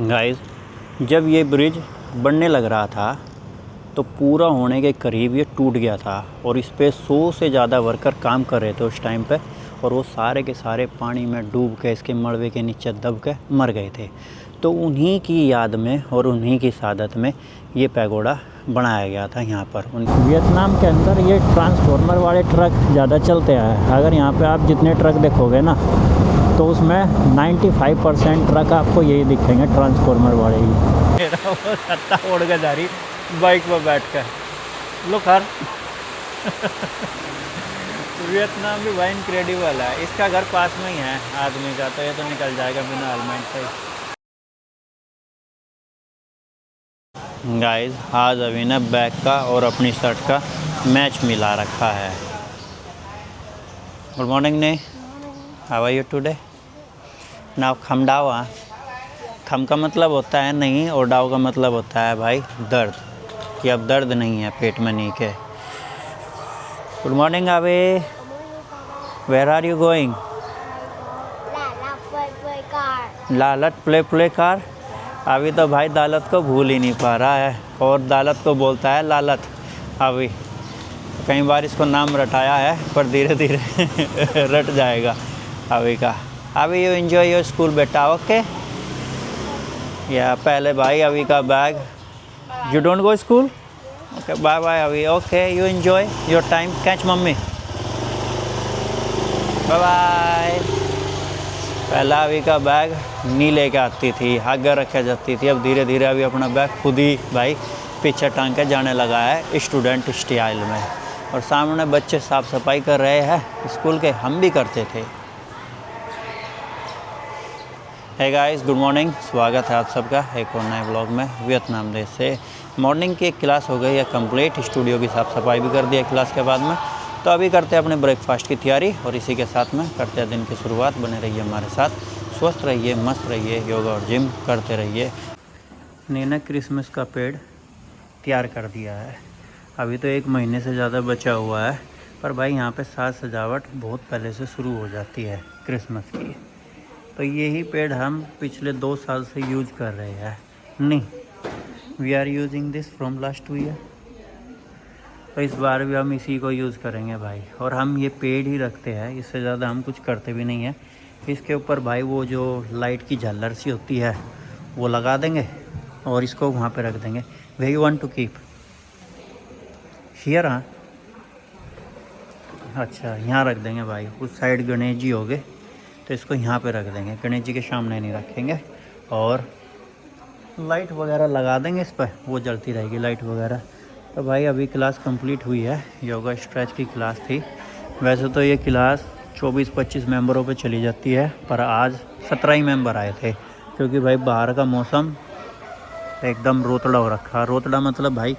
Guys, जब ये bridge बनने लग रहा था तो पूरा होने के करीब ये टूट गया था और इस पे 100 से ज़्यादा वर्कर काम कर रहे थे उस टाइम पे, और वो सारे के सारे पानी में डूब के इसके मलबे के नीचे दब के मर गए थे। तो उन्हीं की याद में और उन्हीं की शहादत में ये पैगोडा बनाया गया था यहाँ पर। वियतनाम के अंदर ये ट्रांसफार्मर वाले ट्रक ज़्यादा चलते हैं। अगर यहाँ पे आप जितने ट्रक देखोगे ना तो उसमें 95% ट्रक आपको यही दिखेंगे, ट्रांसफार्मर वाले ही। मेरा वो छत्ता ओढ़ के जा रही बाइक पर बैठ कर। लो खैर वियतनाम भी भाई इनक्रेडिबल है। इसका घर पास में ही है आदमी का, तो ये तो निकल जाएगा बिना हेलमेट से। गाइस, आज अभी ने बैग का और अपनी शर्ट का मैच मिला रखा है। गुड मॉर्निंग ने, how are you today? Now खम डाओ। खम का मतलब होता है नहीं और डाओ का मतलब होता है भाई दर्द, कि अब दर्द नहीं है पेट में, नहीं के। गुड मॉर्निंग आवे, वेयर आर यू गोइंग? लालत प्ले कार। अभी तो भाई दालत को भूल ही नहीं पा रहा है और दालत को बोलता है लालत। अभी कई बार इसको नाम रटाया है पर धीरे धीरे रट जाएगा अभी का। अभी यू एंजॉय योर स्कूल बेटा, ओके? या पहले भाई अभी का bag, you don't go school, okay bye bye अभी, okay you enjoy your time, catch mummy, bye bye. पहला अभी का बैग नी लेके आती थी, आगे रखे जाती थी, अब धीरे धीरे अभी अपना बैग खुद ही भाई पीछे टांग के जाने लगा है स्टूडेंट स्टाइल में। और सामने बच्चे साफ़ सफाई कर रहे हैं स्कूल के, हम भी करते थे। हे गाइस, गुड मॉर्निंग, स्वागत है आप सबका एक और नए ब्लॉग में वियतनाम देश से। मॉर्निंग की एक क्लास हो गई है कंप्लीट, स्टूडियो की साफ़ सफाई भी कर दी है क्लास के बाद में। तो अभी करते हैं अपने ब्रेकफास्ट की तैयारी और इसी के साथ में करते हैं दिन की शुरुआत। बने रहिए हमारे साथ, स्वस्थ रहिए, मस्त रहिए, योगा और जिम करते रहिए। ने क्रिसमस का पेड़ तैयार कर दिया है। अभी तो 1 महीने से ज़्यादा बचा हुआ है, पर भाई यहाँ पे साज सजावट बहुत पहले से शुरू हो जाती है क्रिसमस की। तो यही पेड़ हम पिछले 2 साल से यूज कर रहे हैं। नहीं, we are using this from last 2 year. तो इस बार भी हम इसी को यूज़ करेंगे भाई। और हम ये पेड़ ही रखते हैं, इससे ज़्यादा हम कुछ करते भी नहीं हैं। इसके ऊपर भाई वो जो लाइट की झालर सी होती है वो लगा देंगे और इसको वहाँ पे रख देंगे। Where you want to keep here? हाँ, अच्छा यहाँ रख देंगे भाई। उस साइड गणेश जी हो गए तो इसको यहाँ पे रख देंगे, गणेश जी के सामने नहीं रखेंगे। और लाइट वगैरह लगा देंगे इस पर, वो जलती रहेगी लाइट वगैरह। तो भाई अभी क्लास कंप्लीट हुई है, योगा स्ट्रेच की क्लास थी। वैसे तो ये क्लास 24-25 मेंबरों पे चली जाती है, पर आज 17 ही मेंबर आए थे, क्योंकि भाई बाहर का मौसम एकदम रोतड़ा हो रखा। रोतड़ा मतलब भाई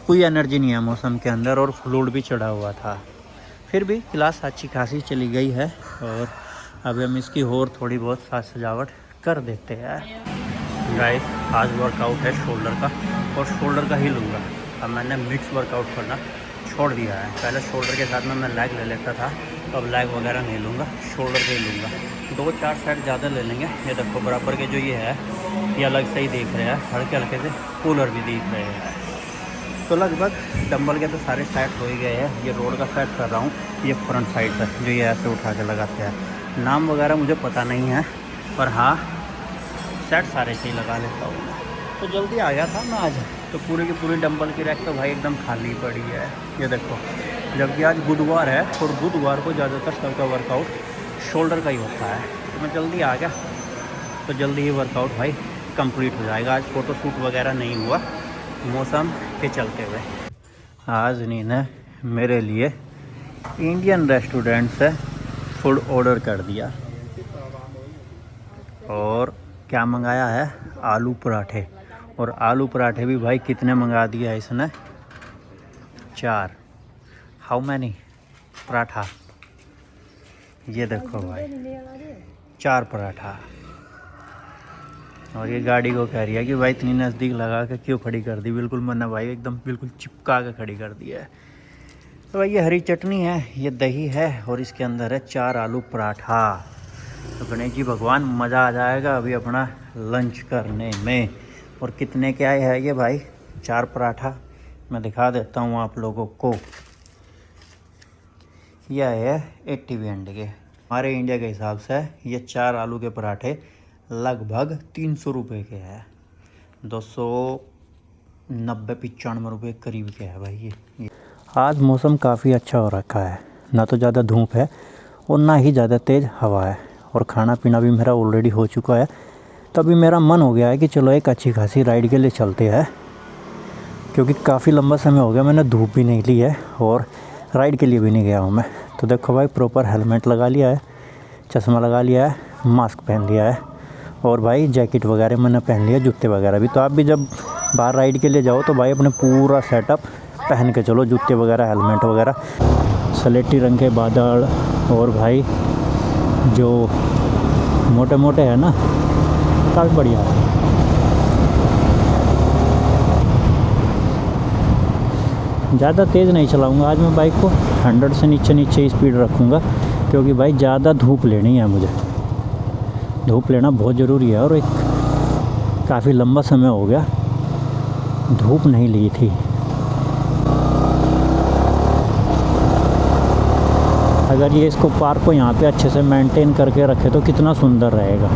कोई एनर्जी नहीं है मौसम के अंदर और फ्लूड भी चढ़ा हुआ था। फिर भी क्लास अच्छी खासी चली गई है और अभी हम इसकी और थोड़ी बहुत साज सजावट कर देते हैं। गाइस, आज वर्कआउट है शोल्डर का और शोल्डर का ही लूँगा। अब मैंने मिक्स वर्कआउट करना छोड़ दिया है। पहले शोल्डर के साथ में मैं लेग ले लेता था, तो अब लेग वगैरह नहीं लूँगा, शोल्डर का ही लूँगा। 2-4 सेट ज़्यादा ले लेंगे। ये देखो बराबर के जो ये है ये अलग से ही दिख रहे हैं, हल्के हल्के से कूलर भी दिख रहे हैं। तो लगभग डंबल के तो सारे सेट हो ही गए हैं। ये रोड का सेट कर रहा हूँ, ये फ्रंट साइड से जो ये ऐसे उठा के लगाते हैं। नाम वगैरह मुझे पता नहीं है, पर हाँ सेट सारे से ही लगा लेता हूँ। तो जल्दी आ गया था मैं आज, तो पूरी की पूरी डंबल की रैक तो भाई एकदम खाली पड़ी है। ये देखो, जबकि आज बुधवार है और बुधवार को ज़्यादातर सबका वर्कआउट शोल्डर का ही होता है। तो मैं जल्दी आ गया, तो जल्दी ही वर्कआउट भाई कंप्लीट हो जाएगा। आज फ़ोटो शूट वगैरह नहीं हुआ मौसम के चलते हुए। आज नी ने मेरे लिए इंडियन रेस्टोरेंट से फूड ऑर्डर कर दिया और क्या मंगाया है, आलू पराठे। और आलू पराठे भी भाई कितने मंगा दिया है इसने, 4। How many paratha? ये देखो भाई 4 पराठा। और ये गाड़ी को कह रही है कि भाई इतनी नज़दीक लगा के क्यों खड़ी कर दी, बिल्कुल मना भाई एकदम बिल्कुल चिपका के खड़ी कर दी है। तो भाई ये हरी चटनी है, ये दही है और इसके अंदर है 4 आलू पराठा। तो गणेश जी भगवान मज़ा आ जाएगा। अभी अपना लंच करने में। और कितने के आए है ये भाई? 4 पराठा। मैं दिखा देता हूँ आप लोगों को। यह है 80 अंडे के। हमारे इंडिया के हिसाब से ये 4 आलू के पराठे लगभग 300 रुपये के हैं। 290-95 रुपये करीब के है भाई ये। आज मौसम काफ़ी अच्छा हो रखा है, ना तो ज़्यादा धूप है और ना ही ज़्यादा तेज़ हवा है। और खाना पीना भी मेरा ऑलरेडी हो चुका है। तभी मेरा मन हो गया है कि चलो एक अच्छी खासी राइड के लिए चलते हैं, क्योंकि काफ़ी लंबा समय हो गया मैंने धूप भी नहीं ली है और राइड के लिए भी नहीं गया हूँ मैं। तो देखो भाई, प्रॉपर हेलमेट लगा लिया है, चश्मा लगा लिया है, मास्क पहन लिया है और भाई जैकेट वगैरह मैंने पहन लिया, जूते वगैरह भी। तो आप भी जब बाहर राइड के लिए जाओ तो भाई अपने पूरा सेटअप पहन के चलो, जूते वगैरह, हेलमेट वगैरह। स्लेटी रंग के बादल और भाई जो मोटे मोटे है ना, काफ़ी बढ़िया है। ज़्यादा तेज़ नहीं चलाऊंगा आज मैं बाइक को, 100 से नीचे स्पीड रखूँगा, क्योंकि भाई ज़्यादा धूप लेनी है मुझे। धूप लेना बहुत ज़रूरी है और एक काफ़ी लंबा समय हो गया धूप नहीं ली थी। अगर ये इसको पार्क को यहाँ पे अच्छे से मेंटेन करके रखे तो कितना सुंदर रहेगा।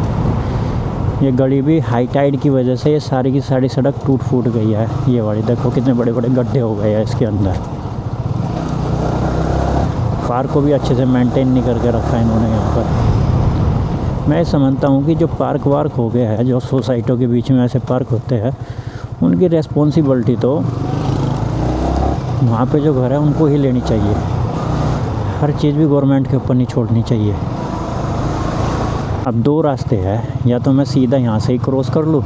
ये गली भी हाई टाइड की वजह से ये सारी की सारी सड़क टूट फूट गई है। ये वाली देखो कितने बड़े बड़े गड्ढे हो गए हैं इसके अंदर। पार्क को भी अच्छे से मेंटेन नहीं करके रखा है इन्होंने यहाँ पर। मैं समझता हूँ कि जो पार्क वार्क हो गया है, जो सोसाइटियों के बीच में ऐसे पार्क होते हैं, उनकी रेस्पॉन्सिबिलिटी तो वहाँ पे जो घर है उनको ही लेनी चाहिए। हर चीज़ भी गवर्नमेंट के ऊपर नहीं छोड़नी चाहिए। अब 2 रास्ते हैं, या तो मैं सीधा यहाँ से ही क्रॉस कर लूँ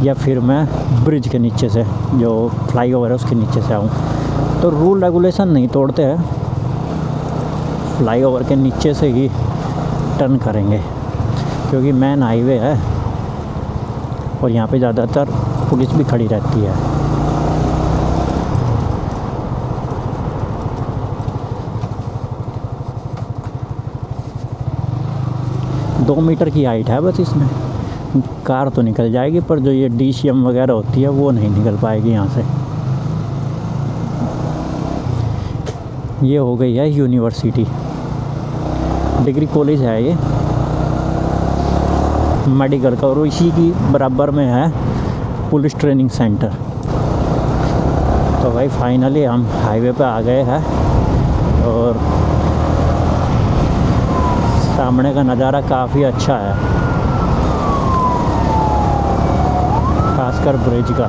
या फिर मैं ब्रिज के नीचे से, जो फ्लाईओवर है उसके नीचे से आऊँ। तो रूल रेगुलेशन नहीं तोड़ते हैं, फ्लाईओवर के नीचे से ही टर्न करेंगे, क्योंकि मेन हाईवे है और यहाँ पे ज़्यादातर पुलिस भी खड़ी रहती है। दो मीटर की हाइट है बस इसमें। कार तो निकल जाएगी, पर जो ये DCM वगैरह होती है वो नहीं निकल पाएगी यहाँ से। ये हो गई है यूनिवर्सिटी, डिग्री कॉलेज है ये मेडिकल का, और इसी की बराबर में है पुलिस ट्रेनिंग सेंटर। तो भाई फाइनली हम हाईवे पे आ गए हैं और सामने का नज़ारा काफ़ी अच्छा है, खासकर ब्रिज का।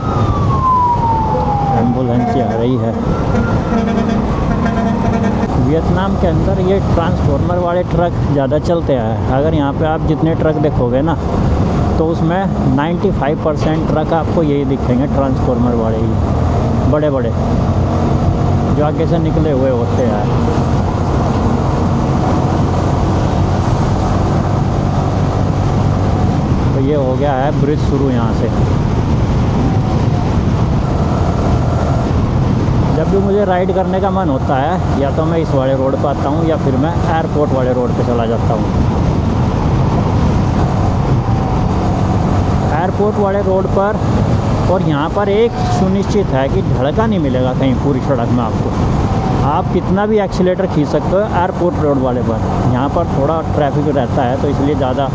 एम्बुलेंस आ रही है। वियतनाम के अंदर ये ट्रांसफार्मर वाले ट्रक ज़्यादा चलते हैं। अगर यहाँ पे आप जितने ट्रक देखोगे ना, तो उसमें 95% ट्रक आपको यही दिखेंगे, ट्रांसफार्मर वाले ही, बड़े बड़े जो आगे से निकले हुए होते हैं। तो ये हो गया है ब्रिज शुरू यहाँ से। जब भी मुझे राइड करने का मन होता है, या तो मैं इस वाले रोड पर आता हूँ या फिर मैं एयरपोर्ट वाले रोड पे चला जाता हूँ। एयरपोर्ट वाले रोड पर और यहाँ पर एक सुनिश्चित है कि धड़का नहीं मिलेगा कहीं पूरी सड़क में आपको। आप कितना भी एक्सीलेटर खींच सकते हो एयरपोर्ट रोड वाले पर। यहाँ पर थोड़ा ट्रैफिक रहता है तो इसलिए ज़्यादा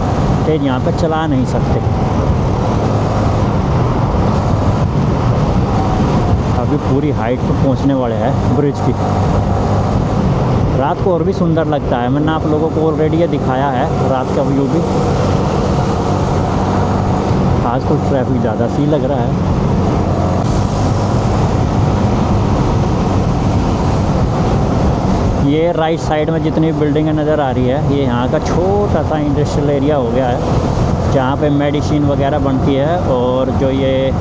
तेज़ यहाँ पर चला नहीं सकते। अभी पूरी हाइट पर पहुँचने वाले हैं ब्रिज की। रात को और भी सुंदर लगता है। मैंने आप लोगों को ऑलरेडी ये दिखाया है रात का व्यू भी। आज तो ट्रैफिक ज़्यादा सी लग रहा है। ये राइट साइड में जितनी बिल्डिंगें नज़र आ रही है, ये यहाँ का छोटा सा इंडस्ट्रियल एरिया हो गया है, जहाँ पे मेडिसिन वगैरह बनती है और जो ये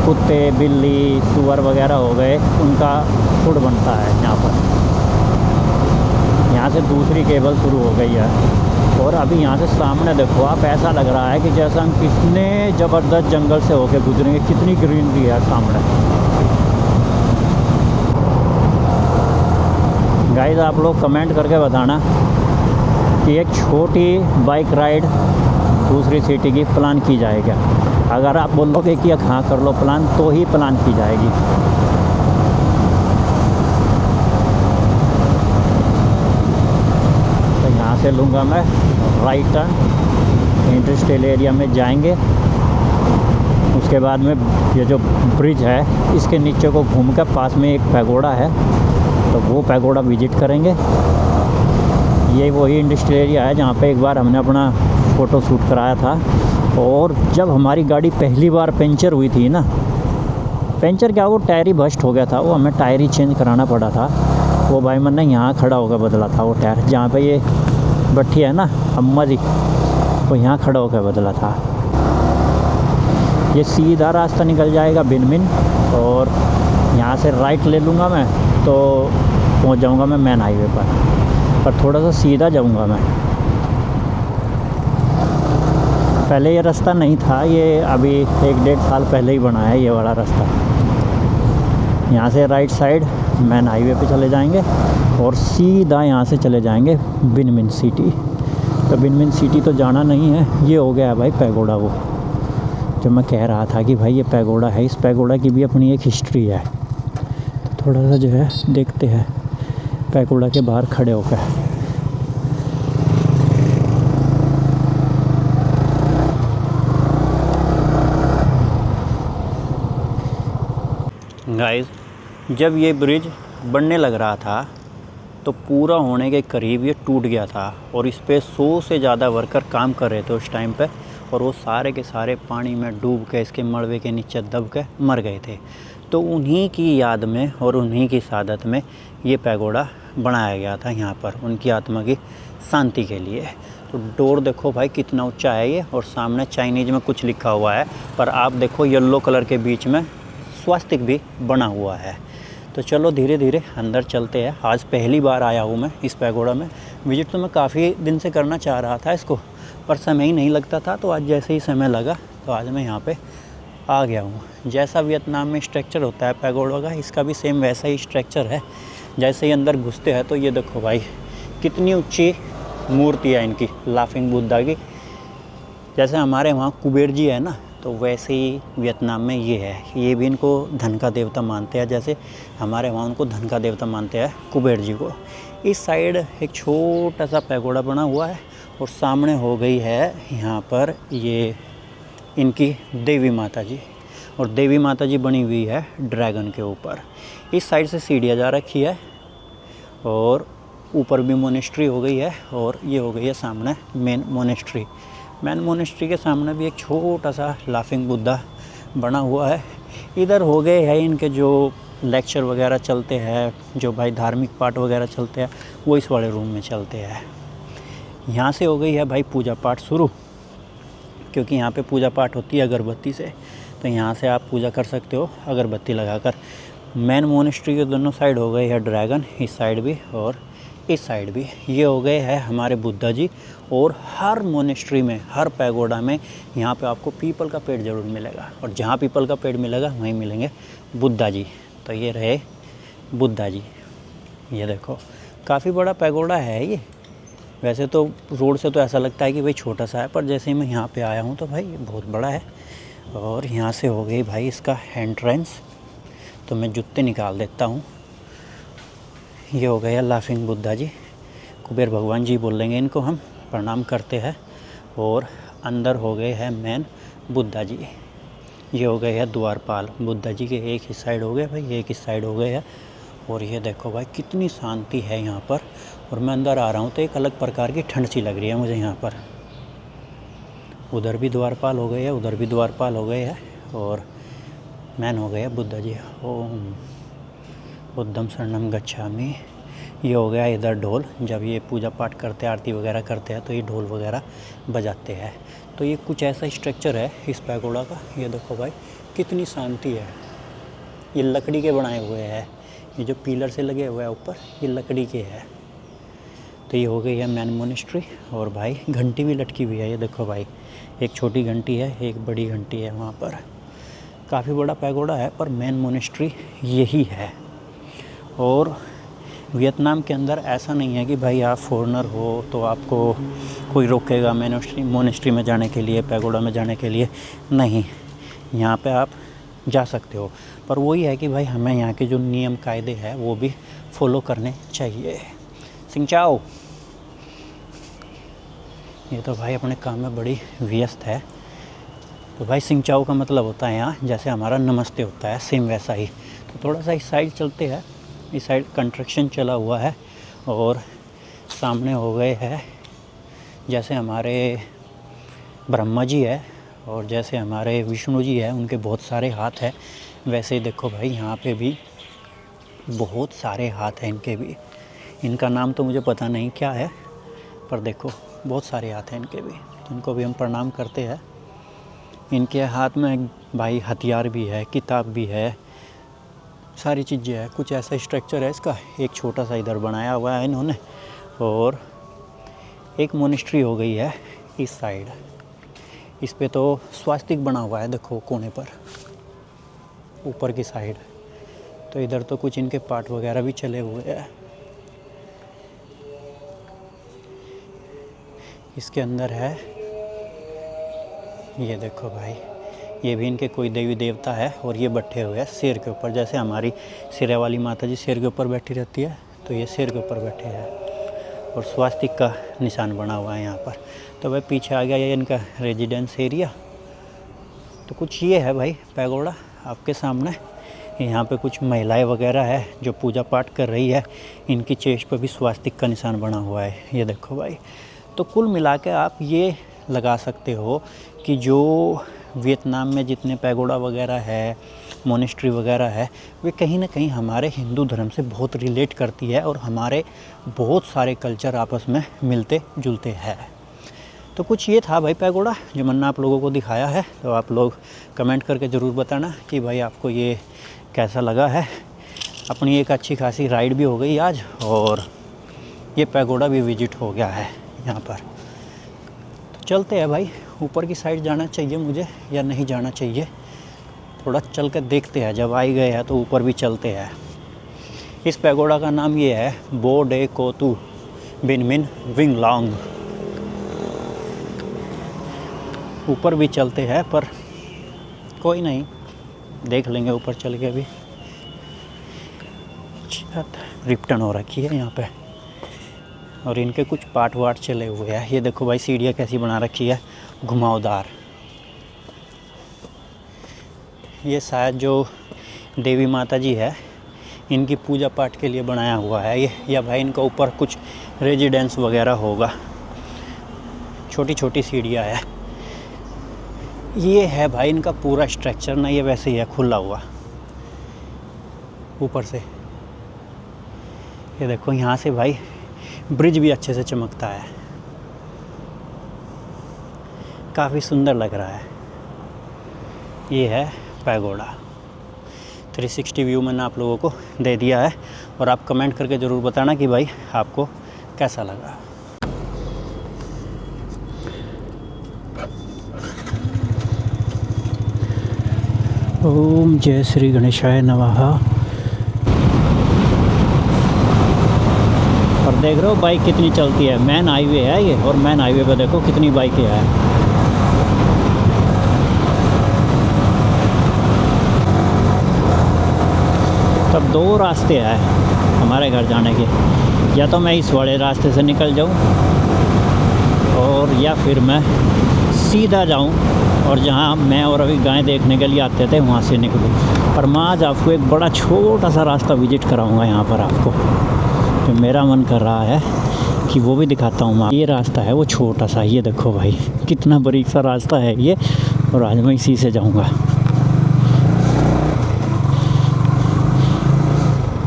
कुत्ते, बिल्ली, सूअर वगैरह हो गए, उनका फूड बनता है यहाँ पर। यहाँ से दूसरी केबल शुरू हो गई है और अभी यहाँ से सामने देखो आप, ऐसा लग रहा है कि जैसा हम कितने ज़बरदस्त जंगल से होके गुजरेंगे। कितनी ग्रीनरी है सामने। गाइस आप लोग कमेंट करके बताना कि एक छोटी बाइक राइड दूसरी सिटी की प्लान की जाएगी। अगर आप बोलोगे कि हाँ कर लो प्लान, तो ही प्लान की जाएगी। तो यहाँ से लूँगा मैं राइट टर्न, इंडस्ट्रियल एरिया में जाएंगे। उसके बाद में ये जो ब्रिज है इसके नीचे को घूमकर पास में एक पैगोडा है, तो वो पैगोडा विजिट करेंगे। ये वही इंडस्ट्रियल एरिया है जहाँ पे एक बार हमने अपना फ़ोटो शूट कराया था। और जब हमारी गाड़ी पहली बार पंचर हुई थी ना, पंचर क्या, वो टायर ही बस्ट हो गया था, वो हमें टायर ही चेंज कराना पड़ा था। वो भाई मैंने यहाँ खड़ा होकर बदला था वो टायर, जहाँ पे ये भट्टी है ना अम्मा जी, वो यहाँ खड़ा होकर बदला था। ये सीधा रास्ता निकल जाएगा बिनमिन, और यहाँ से राइट ले लूँगा मैं तो पहुँच जाऊँगा मैं मेन हाईवे पर थोड़ा सा सीधा जाऊँगा मैं। पहले ये रास्ता नहीं था, ये अभी 1-1.5 साल पहले ही बना है ये वाला रास्ता। यहाँ से राइट साइड मेन हाईवे पे चले जाएंगे और सीधा यहाँ से चले जाएंगे बिनमिन सिटी। तो बिनमिन सिटी तो जाना नहीं है, ये हो गया है भाई पैगोडा। वो जो मैं कह रहा था कि भाई ये पैगोडा है, इस पैगोडा की भी अपनी एक हिस्ट्री है। तो थोड़ा सा जो है देखते हैं पैगोडा के बाहर खड़े होकर। गाइस, जब ये ब्रिज बनने लग रहा था तो पूरा होने के करीब ये टूट गया था, और इस पे 100 से ज़्यादा वर्कर काम कर रहे थे उस टाइम पे, और वो सारे के सारे पानी में डूब के इसके मलबे के नीचे दब के मर गए थे। तो उन्हीं की याद में और उन्हीं की सादत में ये पैगोडा बनाया गया था यहाँ पर, उनकी आत्मा की शांति के लिए। तो डोर देखो भाई कितना ऊंचा है ये, और सामने चाइनीज़ में कुछ लिखा हुआ है, पर आप देखो येलो कलर के बीच में स्वास्तिक भी बना हुआ है। तो चलो धीरे धीरे अंदर चलते हैं। आज पहली बार आया हूँ मैं इस पैगोडा में। विजिट तो मैं काफ़ी दिन से करना चाह रहा था इसको, पर समय ही नहीं लगता था। तो आज जैसे ही समय लगा तो आज मैं यहाँ पे आ गया हूँ। जैसा वियतनाम में स्ट्रक्चर होता है पैगोडा का, इसका भी सेम वैसा ही स्ट्रक्चर है। जैसे ही अंदर घुसते हैं तो ये देखो भाई कितनी ऊँची मूर्ति है इनकी, लाफिंग बुद्धा की। जैसे हमारे वहाँ कुबेर जी है ना, तो वैसे ही वियतनाम में ये है। ये भी इनको धन का देवता मानते हैं, जैसे हमारे वहाँ उनको धन का देवता मानते हैं कुबेर जी को। इस साइड एक छोटा सा पैगोडा बना हुआ है, और सामने हो गई है यहाँ पर ये इनकी देवी माता जी, और देवी माता जी बनी हुई है ड्रैगन के ऊपर। इस साइड से सीढ़ियाँ जा रखी है, और ऊपर भी मोनेस्ट्री हो गई है, और ये हो गई है सामने मेन मोनेस्ट्री। मेन मोनेस्ट्री के सामने भी एक छोटा सा लाफिंग बुद्धा बना हुआ है। इधर हो गए हैं इनके जो लेक्चर वगैरह चलते हैं, जो भाई धार्मिक पाठ वगैरह चलते हैं, वो इस वाले रूम में चलते हैं। यहाँ से हो गई है भाई पूजा पाठ शुरू, क्योंकि यहाँ पे पूजा पाठ होती है अगरबत्ती से। तो यहाँ से आप पूजा कर सकते हो अगरबत्ती लगाकर। मेन मोनेस्ट्री के दोनों साइड हो गए है ड्रैगन, इस साइड भी और इस साइड भी। ये हो गए हैं हमारे बुद्धा जी। और हर मोनेस्ट्री में, हर पैगोडा में यहाँ पे आपको पीपल का पेड़ ज़रूर मिलेगा, और जहाँ पीपल का पेड़ मिलेगा वहीं मिलेंगे बुद्धा जी। तो ये रहे बुद्धा जी। ये देखो काफ़ी बड़ा पैगोडा है ये। वैसे तो रोड से तो ऐसा लगता है कि भाई छोटा सा है, पर जैसे ही मैं यहाँ पे आया हूँ तो भाई बहुत बड़ा है। और यहाँ से हो गई भाई इसका एंट्रेंस। तो मैं जूते निकाल देता हूँ। ये हो गया लाफिंग बुद्धा जी, कुबेर भगवान जी बोल लेंगे इनको हम, प्रणाम करते हैं। और अंदर हो गए हैं मेन बुद्धा जी। ये हो गए हैं द्वारपाल बुद्धा जी के, एक ही साइड हो गए भाई, एक ही साइड हो गए हैं। और ये देखो भाई कितनी शांति है यहाँ पर। और मैं अंदर आ रहा हूँ तो एक अलग प्रकार की ठंड सी लग रही है मुझे यहाँ पर। उधर भी द्वारपाल हो गए हैं, उधर भी द्वारपाल हो गए हैं, और मैन हो गया बुद्धा जी। ओम बुद्धम शरणम गच्छामि। ये हो गया इधर ढोल। जब ये पूजा पाठ करते हैं, आरती वगैरह करते हैं, तो ये ढोल वगैरह बजाते हैं। तो ये कुछ ऐसा स्ट्रक्चर है इस पैगोडा का। ये देखो भाई कितनी शांति है। ये लकड़ी के बनाए हुए हैं, ये जो पिलर से लगे हुए हैं ऊपर, ये लकड़ी के है। तो ये हो गई है मेन मोनेस्ट्री। और भाई घंटी भी लटकी हुई है, ये देखो भाई, एक छोटी घंटी है, एक बड़ी घंटी है वहाँ पर। काफ़ी बड़ा पैगोडा है, पर मेन मोनेस्ट्री यही है। और वियतनाम के अंदर ऐसा नहीं है कि भाई आप फॉरेनर हो तो आपको कोई रोकेगा मोनेस्ट्री में जाने के लिए, पैगोडा में जाने के लिए। नहीं, यहाँ पे आप जा सकते हो, पर वही है कि भाई हमें यहाँ के जो नियम कायदे हैं वो भी फॉलो करने चाहिए। सिंचाओ, ये तो भाई अपने काम में बड़ी व्यस्त है। तो भाई सिंचाओ का मतलब होता है यहाँ जैसे हमारा नमस्ते होता है, सेम वैसा ही। तो थोड़ा सा इस साइड चलते हैं, इस साइड कंस्ट्रक्शन चला हुआ है और सामने हो गए है जैसे हमारे ब्रह्मा जी है और जैसे हमारे विष्णु जी है, उनके बहुत सारे हाथ हैं। वैसे ही देखो भाई यहाँ पे भी बहुत सारे हाथ हैं इनके भी। इनका नाम तो मुझे पता नहीं क्या है, पर देखो बहुत सारे हाथ हैं इनके भी। इनको भी हम प्रणाम करते हैं। इनके हाथ में भाई हथियार भी है, किताब भी है, सारी चीज़ें हैं। कुछ ऐसा स्ट्रक्चर है इसका, एक छोटा सा इधर बनाया हुआ है इन्होंने। और एक मोनेस्ट्री हो गई है इस साइड, इस पे तो स्वास्तिक बना हुआ है देखो कोने पर, ऊपर की साइड। तो इधर तो कुछ इनके पार्ट वगैरह भी चले हुए हैं। इसके अंदर है, ये देखो भाई, ये भी इनके कोई देवी देवता है और ये बैठे हुए हैं शेर के ऊपर। जैसे हमारी सिरे वाली माता जी शेर के ऊपर बैठी रहती है, तो ये शेर के ऊपर बैठे हैं और स्वास्तिक का निशान बना हुआ है यहाँ पर। तो भाई पीछे आ गया ये इनका रेजिडेंस एरिया। तो कुछ ये है भाई पैगोडा आपके सामने। यहाँ पे कुछ महिलाएं वगैरह है जो पूजा पाठ कर रही है। इनकी चेस्ट पे भी स्वास्तिक का निशान बना हुआ है, ये देखो भाई। तो कुल मिला के आप ये लगा सकते हो कि जो वियतनाम में जितने पैगोडा वगैरह है, मोनेस्ट्री वगैरह है, वे कहीं ना कहीं हमारे हिंदू धर्म से बहुत रिलेट करती है और हमारे बहुत सारे कल्चर आपस में मिलते जुलते हैं। तो कुछ ये था भाई पैगोडा जो मैंने आप लोगों को दिखाया है। तो आप लोग कमेंट करके ज़रूर बताना कि भाई आपको ये कैसा लगा है। अपनी एक अच्छी खासी राइड भी हो गई आज और ये पैगोडा भी विजिट हो गया है यहाँ पर। तो चलते हैं भाई, ऊपर की साइड जाना चाहिए मुझे या नहीं जाना चाहिए, थोड़ा चल कर देखते हैं। जब आई गए हैं तो ऊपर भी चलते हैं। इस पैगोडा का नाम ये है बो डे कोतू बिन मिन विंगलोंग। ऊपर भी चलते हैं, पर कोई नहीं, देख लेंगे ऊपर चल के। भी छत रिप्टन हो रखी है यहाँ पे और इनके कुछ पार्ट वाट चले हुए हैं। ये देखो भाई सीढ़ियाँ कैसी बना रखी है, घुमावदार। ये शायद जो देवी माता जी है इनकी पूजा पाठ के लिए बनाया हुआ है ये, या भाई इनका ऊपर कुछ रेजिडेंस वगैरह होगा। छोटी छोटी सीढ़ियाँ है। ये है भाई इनका पूरा स्ट्रक्चर ना, ये वैसे ही है खुला हुआ ऊपर से। ये देखो यहाँ से भाई ब्रिज भी अच्छे से चमकता है, काफ़ी सुंदर लग रहा है। ये है पैगोडा। 360 व्यू मैंने आप लोगों को दे दिया है और आप कमेंट करके ज़रूर बताना कि भाई आपको कैसा लगा। ओम जय श्री गणेशाय नमः। और देख रहे हो बाइक कितनी चलती है। मेन हाईवे है ये और मेन हाईवे पे देखो कितनी बाइकें हैं। तब दो रास्ते हैं हमारे घर जाने के, या तो मैं इस बड़े रास्ते से निकल जाऊं और या फिर मैं सीधा जाऊं और जहां मैं और अभी गाय देखने के लिए आते थे वहां से निकलूं। पर मैं आज आपको एक बड़ा छोटा सा रास्ता विजिट कराऊंगा यहाँ पर आपको, तो मेरा मन कर रहा है कि वो भी दिखाता हूँ। ये रास्ता है वो छोटा सा, ये देखो भाई कितना बारीक सा रास्ता है ये, और आज मैं इसी से जाऊँगा।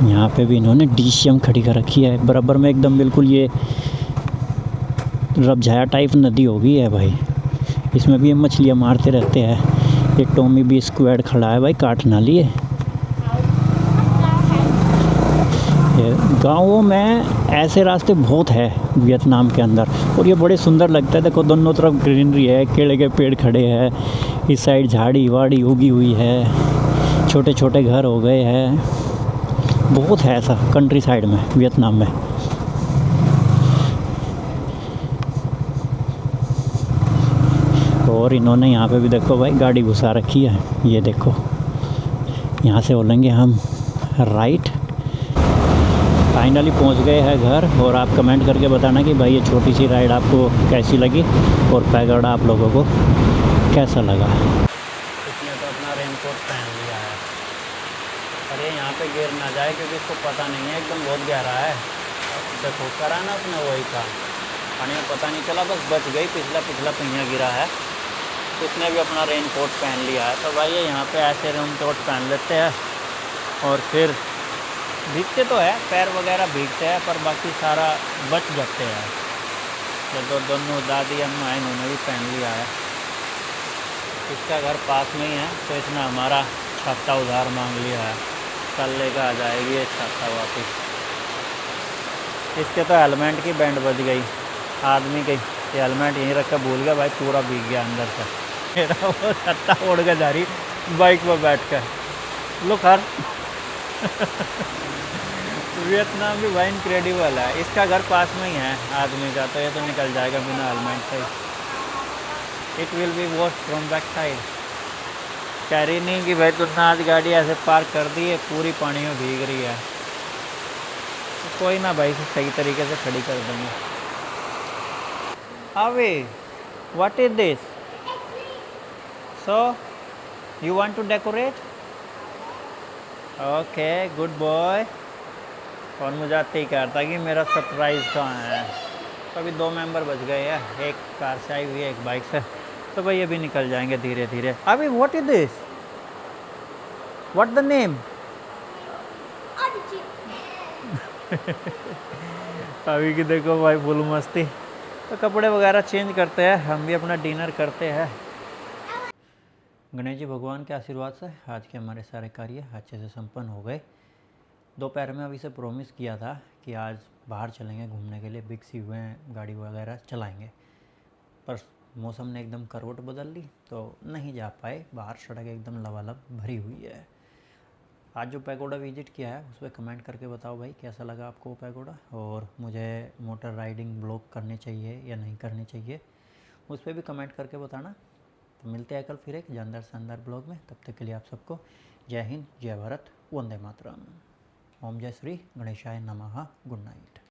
यहाँ पे भी इन्होंने डीसीएम खड़ी कर रखी है बराबर में एकदम बिल्कुल। ये रबझाया टाइप नदी होगी है भाई, इसमें भी मछलियाँ मारते रहते हैं। एक टॉमी भी स्क्वाड खड़ा है भाई, काट ना लिए। गाँवों में ऐसे रास्ते बहुत है वियतनाम के अंदर और ये बड़े सुंदर लगता है। देखो दोनों तरफ ग्रीनरी है, केले के पेड़ खड़े हैं, इस साइड झाड़ी वाड़ी उगी हुई है, छोटे छोटे घर हो गए हैं। बहुत है ऐसा कंट्री साइड में वियतनाम में। और इन्होंने यहाँ पे भी देखो भाई गाड़ी घुसा रखी है, ये देखो। यहाँ से बोलेंगे हम राइट। फाइनली पहुँच गए हैं घर। और आप कमेंट करके बताना कि भाई ये छोटी सी राइड आपको कैसी लगी और पैगोडा आप लोगों को कैसा लगा। इसने तो अपना रेनकोट पहन लिया है। अरे यहाँ पे गिर ना जाए क्योंकि इसको पता नहीं है, एकदम बहुत गहरा है। देखो करा ना अपने वही का, पानी में पता नहीं चला, बस बच गई। पिछला पहिया गिरा है। तो उसने भी अपना रेनकोट पहन लिया है। तो भाई यहाँ पे ऐसे रेनकोट पहन लेते हैं और फिर भीगते तो है, पैर वगैरह भीगते हैं पर बाकी सारा बच जाते हैं। तो दोनों दादी अम्मा है, इन्होंने भी पहन लिया है। इसका घर पास में ही है तो इसने हमारा छाता उधार मांग लिया है। कल लेकर आ जाएगी ये छाता वापस। इसके तो हेलमेट की बैंड बज गई आदमी की। ये हेलमेट यहीं रख कर भूल गया भाई, पूरा भीग गया अंदर से। मेरा वो छत्ता उड़ के जा रही बाइक पर बैठ कर। लो खैर वियतनाम भी भाई इनक्रेडिबल है। इसका घर पास में ही है आदमी का, तो ये तो निकल जाएगा बिना हेलमेट से। It will be wash from back side. कह रही नहीं कि भाई तुमने आज गाड़ी ऐसे पार्क कर दी है, पूरी पानी में भीग रही है। तो कोई ना भाई, इसे सही तरीके से खड़ी कर देंगे। Away what is this? So you want to decorate? Okay good boy. और मुझे आते ही कह रहा था कि मेरा सरप्राइज़ कहाँ है। तो अभी 2 मेंबर बच गए हैं, एक कार से आई हुई है, एक बाइक से। तो भाई अभी निकल जाएंगे धीरे धीरे। अभी what is this? What the name? अभी की देखो भाई फुल मस्ती। तो कपड़े वगैरह चेंज करते हैं, हम भी अपना डिनर करते हैं। गणेश जी भगवान के आशीर्वाद से आज के हमारे सारे कार्य अच्छे से संपन्न हो गए। दोपहर में अभी से प्रॉमिस किया था कि आज बाहर चलेंगे घूमने के लिए, बिग सी हुए गाड़ी वगैरह चलाएंगे, पर मौसम ने एकदम करवट बदल ली तो नहीं जा पाए बाहर। सड़क एकदम लबालब भरी हुई है। आज जो पैगोडा विजिट किया है उस पर कमेंट करके बताओ भाई कैसा लगा आपको वो पैगोडा, और मुझे मोटर राइडिंग ब्लॉग करने चाहिए या नहीं करने चाहिए उस पर भी कमेंट करके बताना। तो मिलते हैं कल फिर एक जानदार शानदार ब्लॉग में। तब तक के लिए आप सबको जय हिंद, जय भारत, वंदे मातरम। ओम जय श्री गणेशाय नमः। Good night.